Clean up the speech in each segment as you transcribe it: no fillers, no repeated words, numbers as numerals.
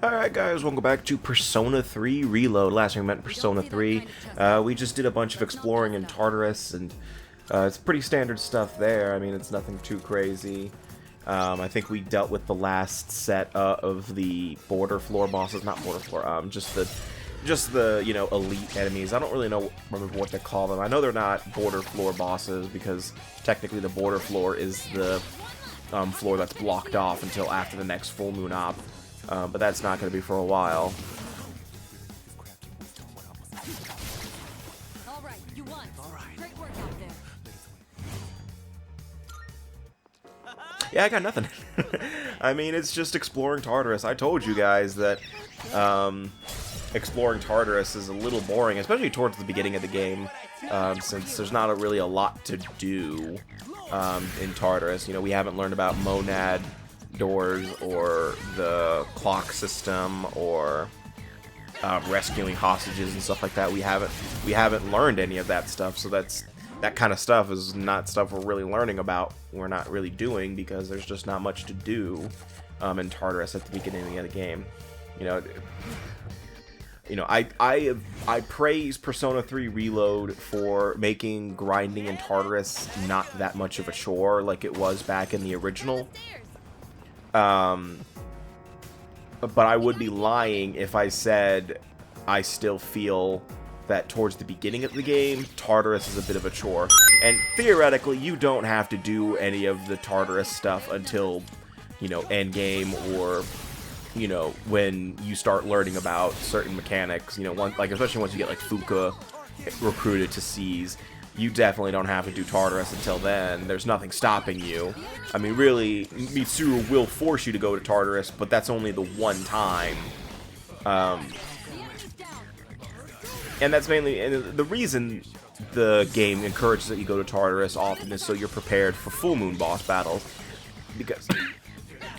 Alright guys, welcome back to Persona 3 Reload. Last time we met in Persona 3, we just did a bunch of exploring in Tartarus, and it's pretty standard stuff there. I mean, it's nothing too crazy. I think we dealt with the last set of the border floor bosses, not border floor, just the, you know, elite enemies. I don't really remember what to call them. I know they're not border floor bosses because technically the border floor is the floor that's blocked off until after the next full moon op. But that's not going to be for a while. All right, you won. Great work out there. Yeah, I got nothing. I mean, it's just exploring Tartarus. I told you guys that exploring Tartarus is a little boring, especially towards the beginning of the game, since there's not really a lot to do in Tartarus. You know, we haven't learned about monad doors or the clock system or rescuing hostages and stuff like that. We haven't learned any of that stuff, so that kind of stuff is not stuff we're really learning about. We're not really doing because there's just not much to do in Tartarus at the beginning of the game. I praise Persona 3 Reload for making grinding in Tartarus not that much of a chore like it was back in the original. But I would be lying if I said I still feel that towards the beginning of the game, Tartarus is a bit of a chore. And theoretically, you don't have to do any of the Tartarus stuff until, you know, endgame or, you know, when you start learning about certain mechanics. You know, especially once you get like Fuka recruited to Seize. You definitely don't have to do Tartarus until then. There's nothing stopping you. I mean, really, Mitsuru will force you to go to Tartarus, but that's only the one time. And that's mainly, and the reason the game encourages that you go to Tartarus often is so you're prepared for full moon boss battles. Because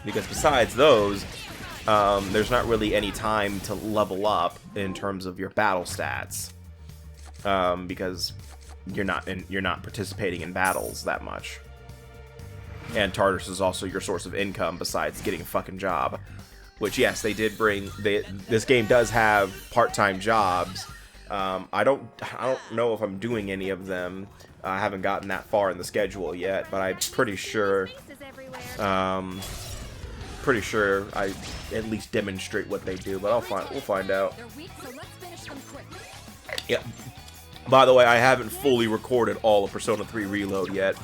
besides those, there's not really any time to level up in terms of your battle stats. Because you're not participating in battles that much. And Tartarus is also your source of income besides getting a fucking job. Which, yes, they did bring... this game does have part-time jobs. I don't know if I'm doing any of them. I haven't gotten that far in the schedule yet, but I'm pretty sure... I at least demonstrate what they do, but we'll find out. Yeah. By the way, I haven't fully recorded all of Persona 3 Reload yet.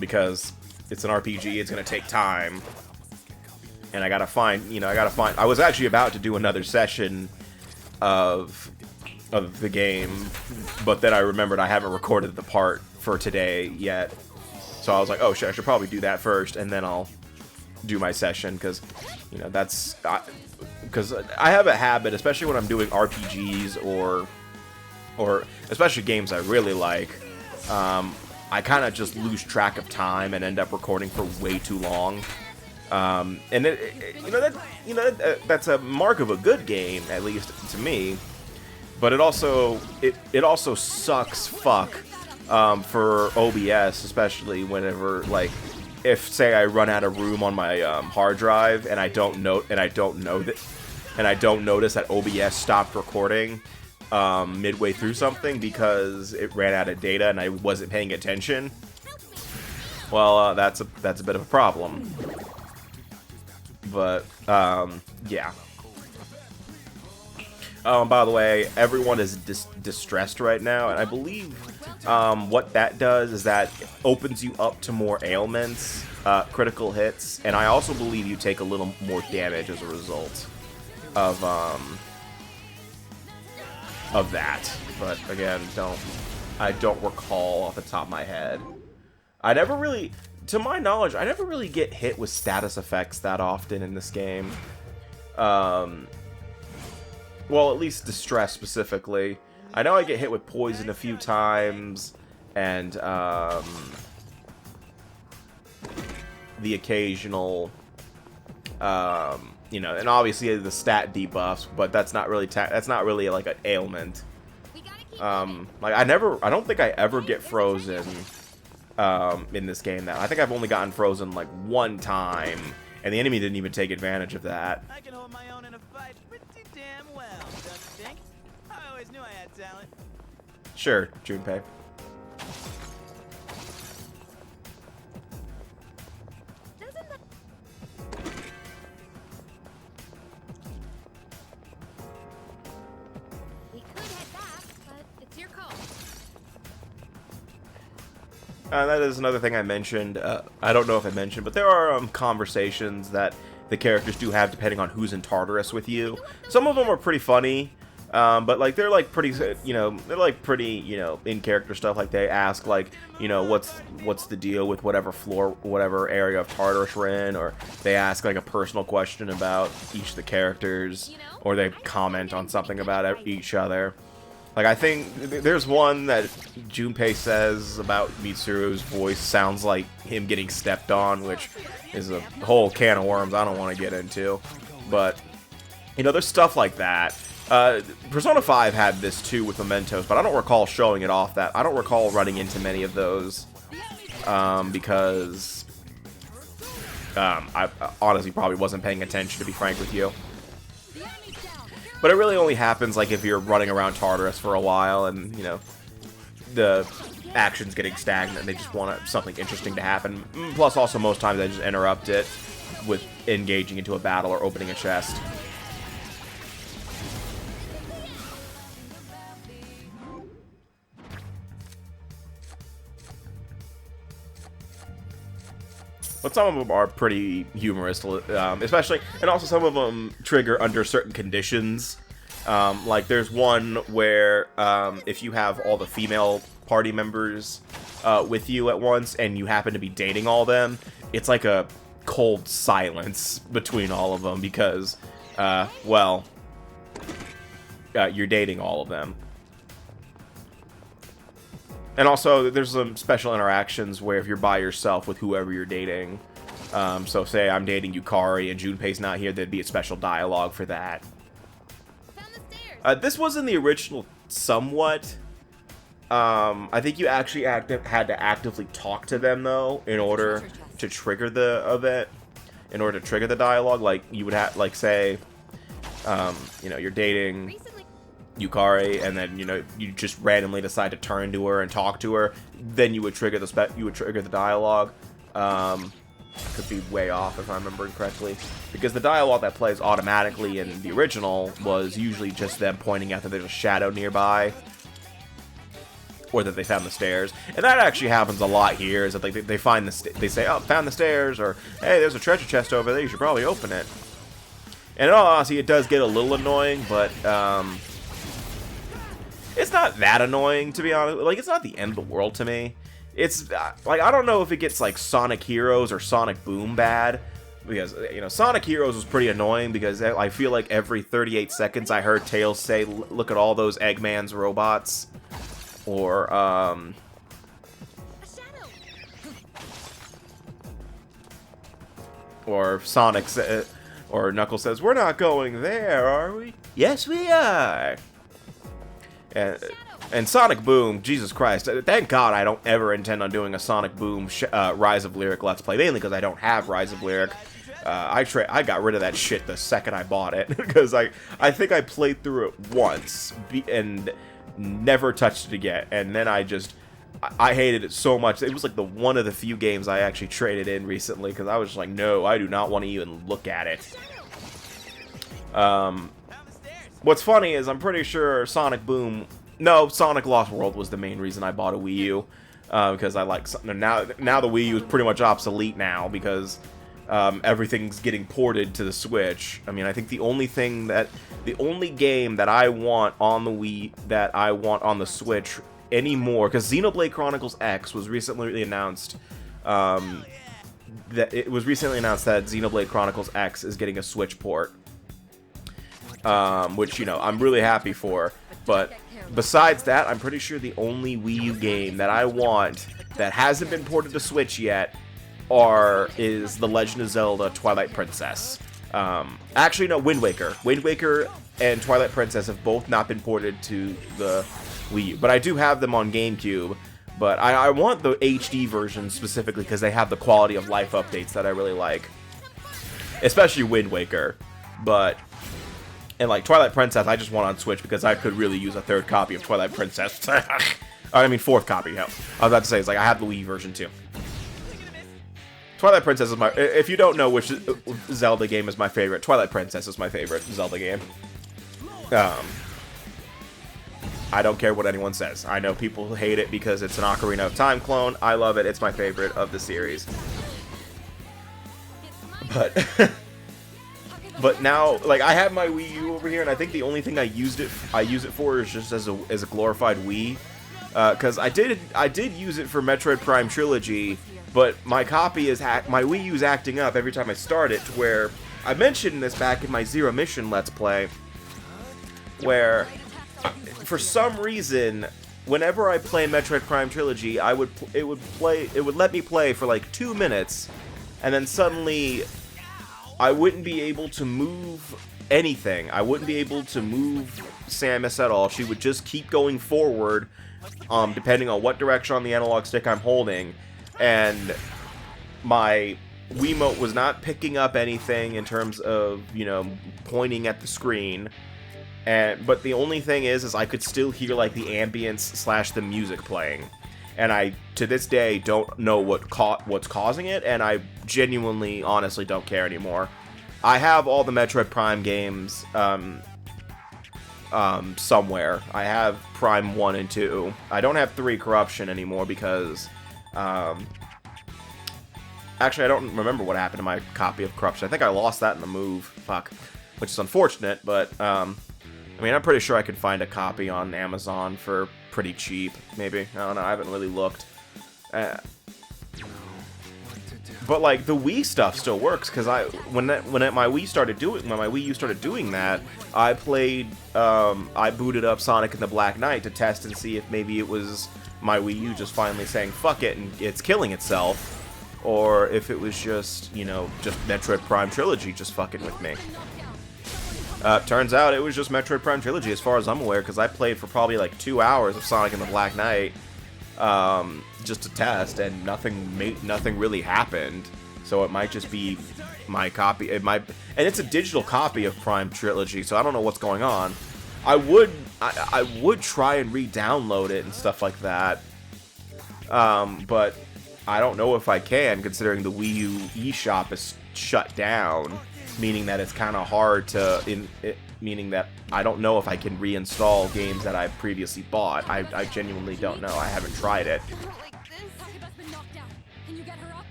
Because it's an RPG, it's gonna take time. And I gotta find... I was actually about to do another session of the game, but then I remembered I haven't recorded the part for today yet. So I was like, oh shit, I should probably do that first, and then I'll do my session, because, you know, that's... Because I have a habit, especially when I'm doing RPGs or especially games I really like, I kind of just lose track of time and end up recording for way too long. And that's a mark of a good game, at least to me. But it also sucks fuck for OBS, especially whenever, like, if say I run out of room on my hard drive and I don't notice that OBS stopped recording midway through something because it ran out of data and I wasn't paying attention. Well, that's a bit of a problem. But yeah. By the way, everyone is distressed right now, and I believe what that does is that opens you up to more ailments, critical hits, and I also believe you take a little more damage as a result of that. But again, I don't recall off the top of my head. To my knowledge, I never really get hit with status effects that often in this game. Well, at least distress specifically. I know I get hit with poison a few times, and the occasional, you know, and obviously the stat debuffs, but that's not really like an ailment. Like I don't think I ever get frozen in this game. Now I think I've only gotten frozen like one time, And the enemy didn't even take advantage of that. I can hold my own in a fight pretty damn well, don't you think? I always knew I had talent. Sure, Junpei. Doesn't that... We could head back, but it's your call. That is another thing I mentioned. I don't know if I mentioned, but there are conversations that the characters do have depending on who's in Tartarus with you. Some of them are pretty funny, but like they're like pretty, they're like pretty, in character stuff. Like they ask like, what's the deal with whatever floor, whatever area of Tartarus we're in, or they ask like a personal question about each of the characters, or they comment on something about each other. Like, I think there's one that Junpei says about Mitsuru's voice sounds like him getting stepped on, which is a whole can of worms I don't want to get into. But, there's stuff like that. Persona 5 had this too with Mementos, but I don't recall showing it off that. I don't recall running into many of those, because I honestly probably wasn't paying attention, to be frank with you. But it really only happens like if you're running around Tartarus for a while and, the action's getting stagnant and they just want something interesting to happen. Plus, also, most times I just interrupt it with engaging into a battle or opening a chest. But some of them are pretty humorous, especially, and also some of them trigger under certain conditions. Like there's one where if you have all the female party members with you at once and you happen to be dating all of them, it's like a cold silence between all of them because, you're dating all of them. And also, there's some special interactions where if you're by yourself with whoever you're dating, so say I'm dating Yukari and Junpei's not here, there'd be a special dialogue for that. Found the stairs. This was in the original somewhat. I think you actually had to actively talk to them, though, in order to trigger the event. In order to trigger the dialogue, like, you would have, like, say, you're dating Recently. Yukari, and then you just randomly decide to turn to her and talk to her, then you would trigger the dialogue. Could be way off if I'm remembering correctly, because the dialogue that plays automatically in the original was usually just them pointing out that there's a shadow nearby, or that they found the stairs. And that actually happens a lot here. Is that they find they say, "Oh, found the stairs," or "Hey, there's a treasure chest over there. You should probably open it." And in all honesty, it does get a little annoying, but it's not that annoying, to be honest. Like, it's not the end of the world to me. It's, like, I don't know if it gets, like, Sonic Heroes or Sonic Boom bad. Because, Sonic Heroes was pretty annoying because I feel like every 38 seconds I heard Tails say, "Look at all those Eggman's robots." Or, A shadow. or Sonic or Knuckles says, "We're not going there, are we?" "Yes, we are." And Sonic Boom, Jesus Christ, thank God I don't ever intend on doing a Sonic Boom Rise of Lyric Let's Play, mainly because I don't have Rise of Lyric. I got rid of that shit the second I bought it, because I think I played through it once, and never touched it again, and then I hated it so much. It was like one of the few games I actually traded in recently, because I was just like, no, I do not want to even look at it. What's funny is I'm pretty sure Sonic Lost World was the main reason I bought a Wii U, because I like now the Wii U is pretty much obsolete now because everything's getting ported to the Switch. I mean, I think the only game that I want on the Wii that I want on the Switch anymore, because Xenoblade Chronicles X was recently announced. That Xenoblade Chronicles X is getting a Switch port. Which, I'm really happy for, but besides that, I'm pretty sure the only Wii U game that I want that hasn't been ported to Switch yet is The Legend of Zelda Twilight Princess. Actually, no, Wind Waker. Wind Waker and Twilight Princess have both not been ported to the Wii U, but I do have them on GameCube, but I want the HD version specifically because they have the quality of life updates that I really like. especially Wind Waker. But and like Twilight Princess, I just want on Switch because I could really use a third copy of Twilight Princess. I mean, fourth copy. Hell, I was about to say it's like I have the Wii version too. Twilight Princess is my. If you don't know which Zelda game is my favorite, Twilight Princess is my favorite Zelda game. I don't care what anyone says. I know people hate it because it's an Ocarina of Time clone. I love it. It's my favorite of the series. But now, like, I have my Wii U over here, and I think the only thing I use it for is just as a glorified Wii. Because I did use it for Metroid Prime Trilogy, but my copy is my Wii U's acting up every time I start it. To where I mentioned this back in my Zero Mission Let's Play, where for some reason, whenever I play Metroid Prime Trilogy, it would let me play for like 2 minutes, and then suddenly I wouldn't be able to move anything. I wouldn't be able to move Samus at all. She would just keep going forward, depending on what direction on the analog stick I'm holding, and my Wiimote was not picking up anything in terms of, you know, pointing at the screen. But the only thing is I could still hear like the ambience / the music playing, and I to this day don't know what's causing it, and I genuinely, honestly don't care anymore. I have all the Metroid Prime games somewhere. I have Prime 1 and 2. I don't have 3 Corruption anymore because actually I don't remember what happened to my copy of Corruption. I think I lost that in the move. Fuck, which is unfortunate, but I mean, I'm pretty sure I could find a copy on Amazon for pretty cheap, maybe. I don't know, I haven't really looked. But, like, the Wii stuff still works, because when my Wii U started doing that, I played, I booted up Sonic and the Black Knight to test and see if maybe it was my Wii U just finally saying, fuck it, and it's killing itself, or if it was just, you know, just Metroid Prime Trilogy just fucking with me. Turns out it was just Metroid Prime Trilogy, as far as I'm aware, because I played for probably like 2 hours of Sonic and the Black Knight, just to test, and nothing really happened. So it might just be my copy. And it's a digital copy of Prime Trilogy, so I don't know what's going on. I would try and re-download it and stuff like that, but I don't know if I can, considering the Wii U eShop is shut down. Meaning that it's kind of hard to, meaning that I don't know if I can reinstall games that I previously bought. I genuinely don't know. I haven't tried it.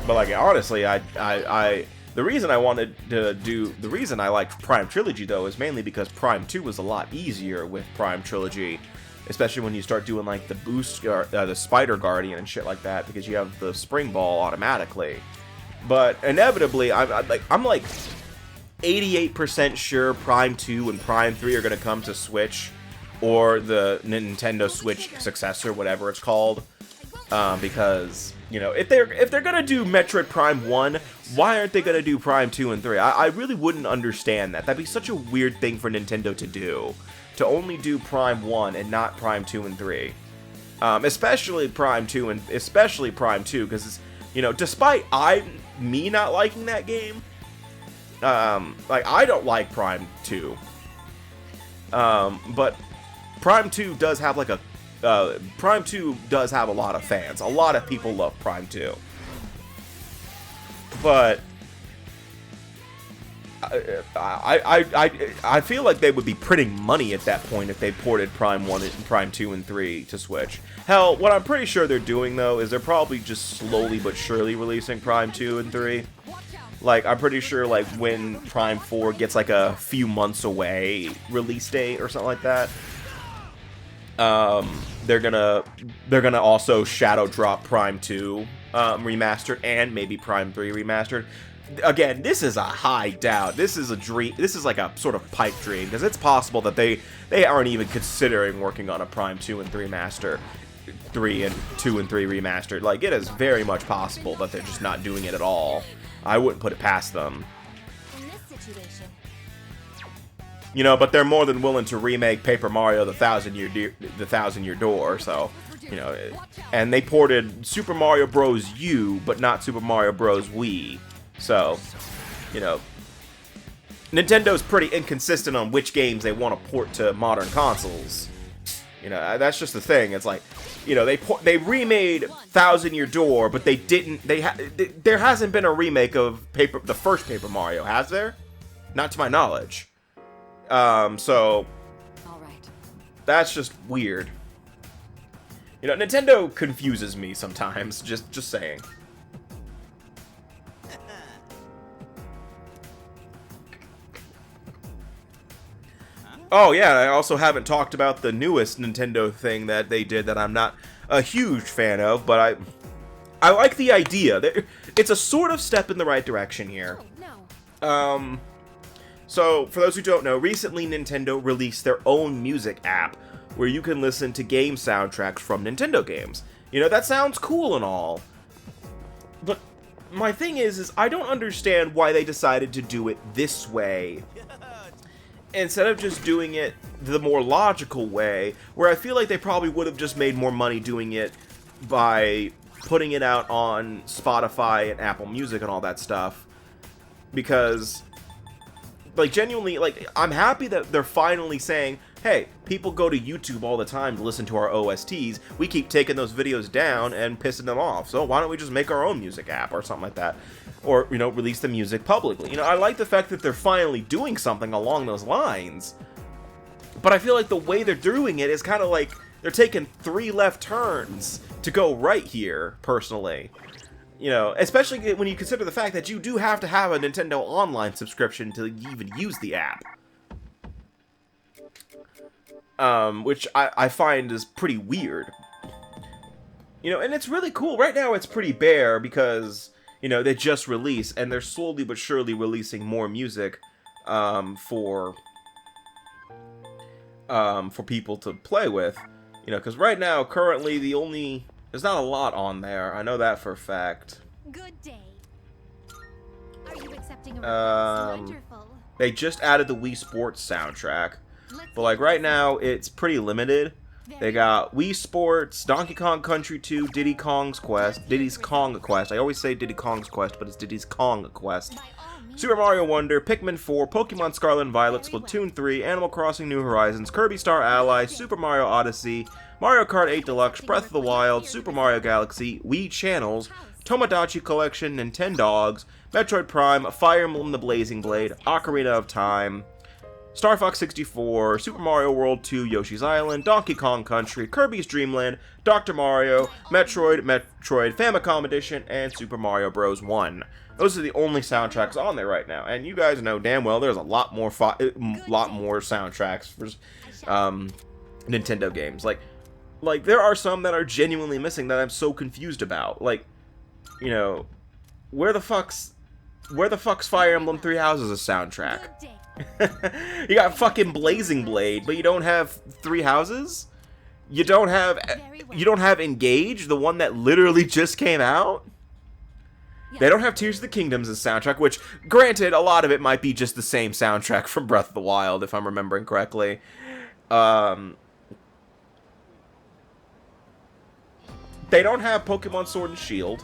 But like, honestly, the reason I liked Prime Trilogy though is mainly because Prime 2 was a lot easier with Prime Trilogy. Especially when you start doing like the boost, the Spider Guardian and shit like that, because you have the Spring Ball automatically. But inevitably, I'm like 88% sure Prime 2 and Prime 3 are gonna come to Switch, or the Nintendo Switch successor, whatever it's called. Because, you know, if they're gonna do Metroid Prime 1, why aren't they gonna do Prime 2 and 3? I really wouldn't understand that. That'd be such a weird thing for Nintendo to do. To only do Prime 1 and not Prime 2 and 3. Especially Prime 2, because, you know, despite me not liking that game, like, I don't like Prime 2. But Prime 2 does have, like, Prime 2 does have a lot of fans. A lot of people love Prime 2. But I feel like they would be printing money at that point if they ported Prime 1 and Prime 2 and 3 to Switch. Hell, what I'm pretty sure they're doing, though, is they're probably just slowly but surely releasing Prime 2 and 3. Like, I'm pretty sure, like, when Prime 4 gets, like, a few months away release date or something like that, they're gonna also shadow drop Prime 2 remastered and maybe Prime 3 remastered. Again, this is a high doubt. This is a dream. This is like a sort of pipe dream, because it's possible that they aren't even considering working on a Prime 2 and 3 remastered. Like, it is very much possible that they're just not doing it at all. I wouldn't put it past them. In this situation, You know, but they're more than willing to remake Paper Mario: The Thousand Year Door. So You know, and they ported Super Mario Bros. U, but not Super Mario Bros. Wii. So, you know, Nintendo's pretty inconsistent on which games they want to port to modern consoles. You know, that's just the thing. It's like, you know, they remade Thousand Year Door, but they didn't. There hasn't been a remake of the first Paper Mario, has there? Not to my knowledge. So that's just weird. You know, Nintendo confuses me sometimes. Just saying. Oh yeah, I also haven't talked about the newest Nintendo thing that they did that I'm not a huge fan of, but I like the idea. It's a sort of step in the right direction here. So for those who don't know, recently Nintendo released their own music app where you can listen to game soundtracks from Nintendo games. You know, that sounds cool and all, but my thing is I don't understand why they decided to do it this way instead of just doing it the more logical way, where I feel like they probably would have just made more money doing it by putting it out on Spotify and Apple Music and all that stuff. Because, like, genuinely, like, I'm happy that they're finally saying, hey, people go to YouTube all the time to listen to our OSTs. We keep taking those videos down and pissing them off. So why don't we just make our own music app or something like that? Or, you know, release the music publicly. You know, I like the fact that they're finally doing something along those lines. But I feel like the way they're doing it is kind of like they're taking 3 left turns to go right here, personally. You know, especially when you consider the fact that you do have to have a Nintendo Online subscription to even use the app. Which I find is pretty weird. You know, and it's really cool. Right now it's pretty bare because, you know, they just released, and they're slowly but surely releasing more music for people to play with. You know, because right now, currently, there's not a lot on there. I know that for a fact. Good day. Are you accepting a request? Wonderful. They just added the Wii Sports soundtrack. But, like, right now, it's pretty limited. They got Wii Sports, Donkey Kong Country 2, Diddy's Kong Quest. I always say Diddy Kong's Quest, but it's Diddy's Kong Quest. Super Mario Wonder, Pikmin 4, Pokemon Scarlet and Violet, Splatoon 3, Animal Crossing New Horizons, Kirby Star Ally, Super Mario Odyssey, Mario Kart 8 Deluxe, Breath of the Wild, Super Mario Galaxy, Wii Channels, Tomodachi Collection, Nintendogs, Metroid Prime, Fire Emblem The Blazing Blade, Ocarina of Time, Star Fox 64, Super Mario World 2, Yoshi's Island, Donkey Kong Country, Kirby's Dream Land, Dr. Mario, Metroid Famicom Edition, and Super Mario Bros. 1. Those are the only soundtracks on there right now, and you guys know damn well there's a lot more soundtracks for Nintendo games. Like there are some that are genuinely missing that I'm so confused about. Like, you know, where the fuck's Fire Emblem Three Houses' soundtrack? You got fucking Blazing Blade, but you don't have Three Houses? You don't have Engage, the one that literally just came out? They don't have Tears of the Kingdoms as soundtrack, which, granted, a lot of it might be just the same soundtrack from Breath of the Wild, if I'm remembering correctly. They don't have Pokemon Sword and Shield.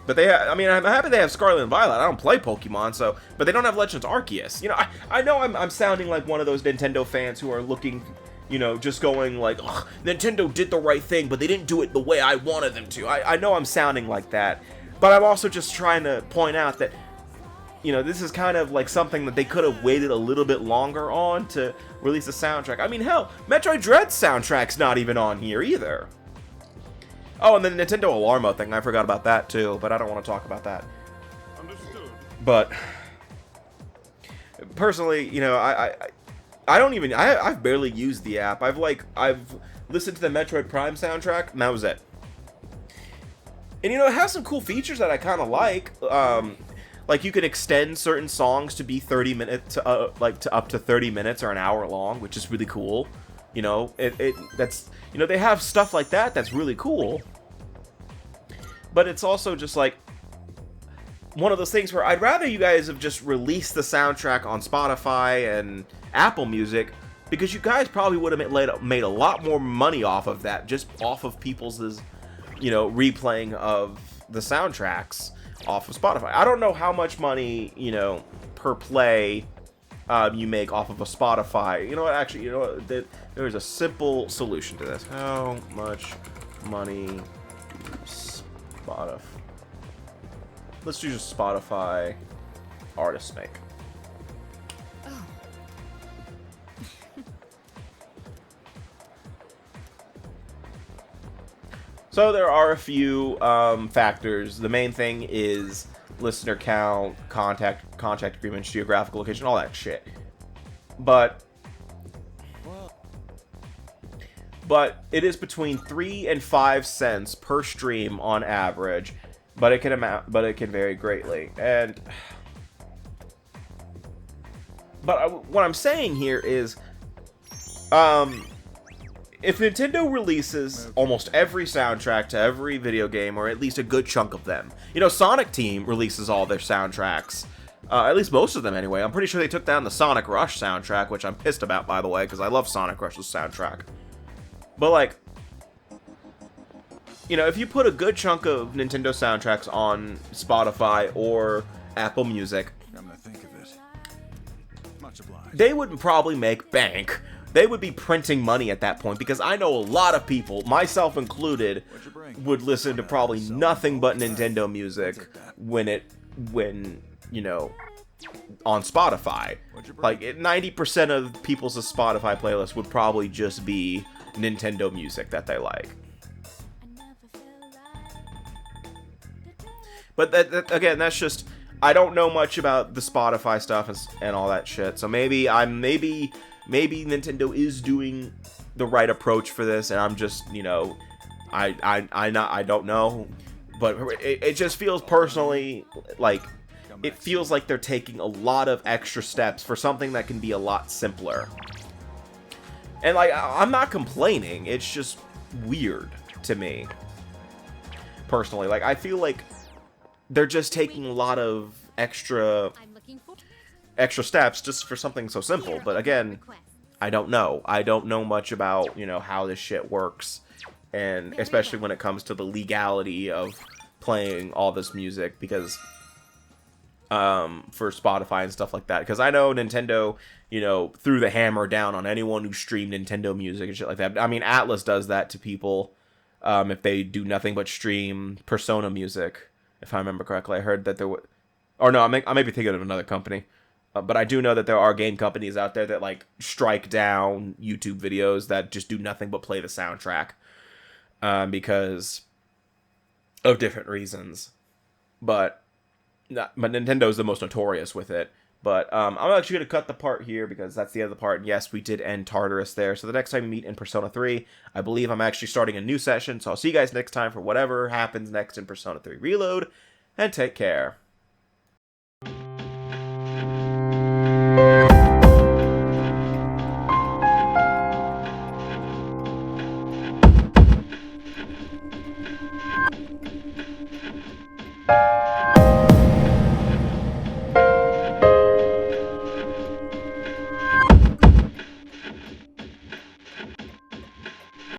But I mean, I'm happy they have Scarlet and Violet. I don't play Pokemon, so... But they don't have Legends Arceus. You know, I know I'm sounding like one of those Nintendo fans who are looking, you know, just going like, ugh, Nintendo did the right thing, but they didn't do it the way I wanted them to. I know I'm sounding like that. But I'm also just trying to point out that, you know, this is kind of like something that they could have waited a little bit longer on to release a soundtrack. I mean, hell, Metroid Dread's soundtrack's not even on here either. Oh, and the Nintendo Alarmo thing, I forgot about that too, but I don't want to talk about that. Understood. But personally, you know, I've barely used the app. I've listened to the Metroid Prime soundtrack, and that was it. And you know, it has some cool features that I kind of like. Like you can extend certain songs to be 30 minutes, to up to 30 minutes or an hour long, which is really cool. You know, that's, you know, they have stuff like that that's really cool. But it's also just like one of those things where I'd rather you guys have just released the soundtrack on Spotify and Apple Music, because you guys probably would have made a lot more money off of that, just off of people's, replaying of the soundtracks off of Spotify. I don't know how much money, per play you make off of a Spotify. You know what? Actually, there's a simple solution to this. How much money do Spotify? Let's do just Spotify artists make. Oh. So there are a few factors. The main thing is listener count, contract agreements, geographical location, all that shit. But it is between 3 and 5 cents per stream on average, but it can vary greatly. But what I'm saying here is, if Nintendo releases almost every soundtrack to every video game, or at least a good chunk of them, Sonic Team releases all their soundtracks, at least most of them anyway. I'm pretty sure they took down the Sonic Rush soundtrack, which I'm pissed about, by the way, because I love Sonic Rush's soundtrack. But, like, if you put a good chunk of Nintendo soundtracks on Spotify or Apple Music, I'm gonna think of it. Much obliged. they would probably make bank. They would be printing money at that point, because I know a lot of people, myself included, would listen to probably nothing but Nintendo music when on Spotify. Like, 90% of people's Spotify playlist would probably just be Nintendo music that they like. But again, that's just, I don't know much about the Spotify stuff and all that shit. So maybe Nintendo is doing the right approach for this, and I'm just, I don't know. But it just feels personally like, it feels like they're taking a lot of extra steps for something that can be a lot simpler. And, like, I'm not complaining, it's just weird to me, personally. Like, I feel like they're just taking a lot of extra steps just for something so simple. But again, I don't know. I don't know much about, how this shit works, and especially when it comes to the legality of playing all this music, because for Spotify and stuff like that, because I know Nintendo, threw the hammer down on anyone who streamed Nintendo music and shit like that. I mean, Atlas does that to people if they do nothing but stream Persona music, if I remember correctly. I heard that there were, or no, I may be thinking of another company, but I do know that there are game companies out there that, like, strike down YouTube videos that just do nothing but play the soundtrack because of different reasons. But Nintendo is the most notorious with it. But I'm actually going to cut the part here because that's the end of the part. And yes, we did end Tartarus there. So the next time we meet in Persona 3, I believe I'm actually starting a new session. So I'll see you guys next time for whatever happens next in Persona 3 Reload. And take care.